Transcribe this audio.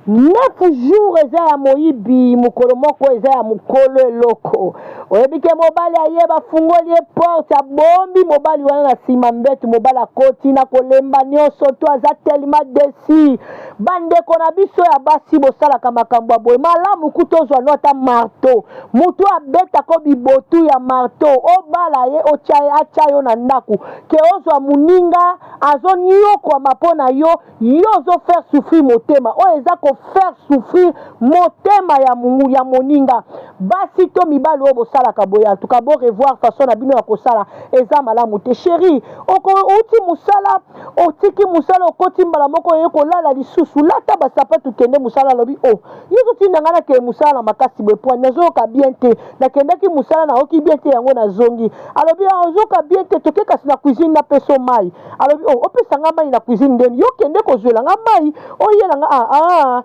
9 jours eza ya moyibi mukolo moko eza ya mukolo eloko oyebike mobali ayeba fungoli porte abombi mobali wana na sima mbetu mobali akoti na kolemba nyonso to aza tellement desi bandeko na biso ya basi bosalaka makambo ya boye malamu kutozwa no ata marteau mutu abeta ko bibotu ya marteau obala ye acha yo na ndaku ke ozwa muninga azonyokwa mapona yo ozo faire souffrir motema o eza ko faire souffrir motema ya moninga basi to mibali o bosalaka boye en tout cas bo revoir façon na bino ya kosala eza malamu te chéri uti musala otiki musala okoti mbala moko ye kolala lisusu lata basapatu kende musala lobi yezo tinanga na ke musala makasi boye po nazoka bien te nakendaki musala na oki bien te yango na zongi alobi ozoka bien te toke kasi na cuisine na peso mai alobi opesanga mai na cuisine ndeni yo kende kozwela nga mai oyelanga